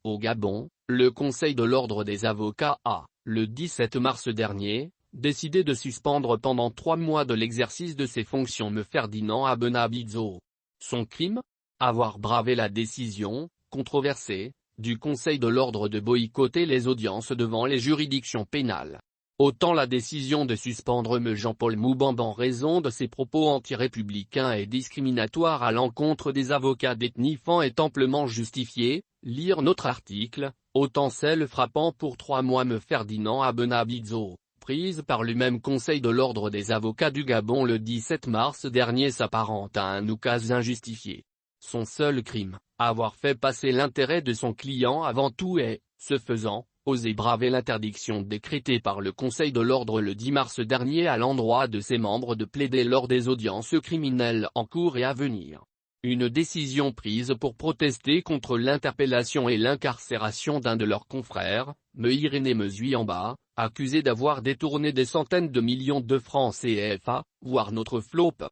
Au Gabon, le Conseil de l'Ordre des avocats a, le 17 mars dernier, décidé de suspendre pendant 3 mois de l'exercice de ses fonctions M. Ferdinand Abeuna Bitso. Son crime? Avoir bravé la décision, controversée, du Conseil de l'Ordre de boycotter les audiences devant les juridictions pénales. Autant la décision de suspendre M. Jean-Paul Moubamba en raison de ses propos anti-républicains et discriminatoires à l'encontre des avocats d'ethnie Fan est amplement justifiée, lire notre article, autant celle frappant pour 3 mois M. Ferdinand Abeuna Bitso, prise par le même Conseil de l'Ordre des avocats du Gabon le 17 mars dernier s'apparente à un oukase injustifié. Son seul crime, avoir fait passer l'intérêt de son client avant tout et, ce faisant, oser braver l'interdiction décrétée par le Conseil de l'Ordre le 10 mars dernier à l'endroit de ses membres de plaider lors des audiences criminelles en cours et à venir. Une décision prise pour protester contre l'interpellation et l'incarcération d'un de leurs confrères, M. Irénée Muzuyamba, accusé d'avoir détourné des centaines de millions de francs CFA, voire notre FLOP.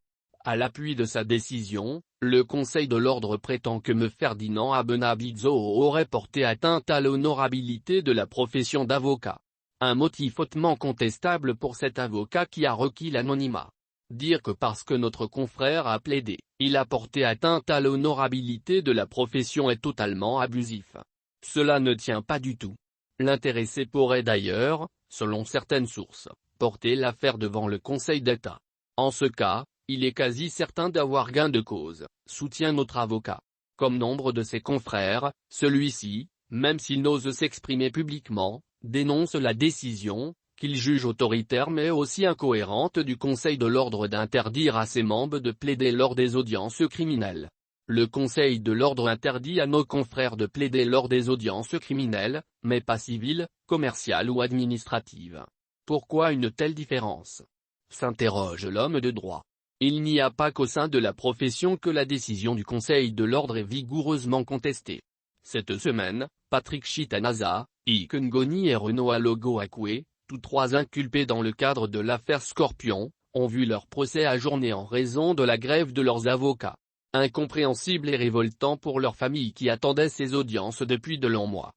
À l'appui de sa décision, le Conseil de l'Ordre prétend que M. Ferdinand Abeuna Bitso aurait porté atteinte à l'honorabilité de la profession d'avocat. Un motif hautement contestable pour cet avocat qui a requis l'anonymat. Dire que parce que notre confrère a plaidé, il a porté atteinte à l'honorabilité de la profession est totalement abusif. Cela ne tient pas du tout. L'intéressé pourrait d'ailleurs, selon certaines sources, porter l'affaire devant le Conseil d'État. En ce cas, il est quasi certain d'avoir gain de cause, soutient notre avocat. Comme nombre de ses confrères, celui-ci, même s'il n'ose s'exprimer publiquement, dénonce la décision, qu'il juge autoritaire mais aussi incohérente du Conseil de l'Ordre d'interdire à ses membres de plaider lors des audiences criminelles. Le Conseil de l'Ordre interdit à nos confrères de plaider lors des audiences criminelles, mais pas civiles, commerciales ou administratives. Pourquoi une telle différence? S'interroge l'homme de droit. Il n'y a pas qu'au sein de la profession que la décision du Conseil de l'Ordre est vigoureusement contestée. Cette semaine, Patrick Chitanaza, Ike Ngoni et Renaud Alogo-Akwe, tous 3 inculpés dans le cadre de l'affaire Scorpion, ont vu leur procès ajourné en raison de la grève de leurs avocats. Incompréhensible et révoltant pour leurs familles qui attendaient ces audiences depuis de longs mois.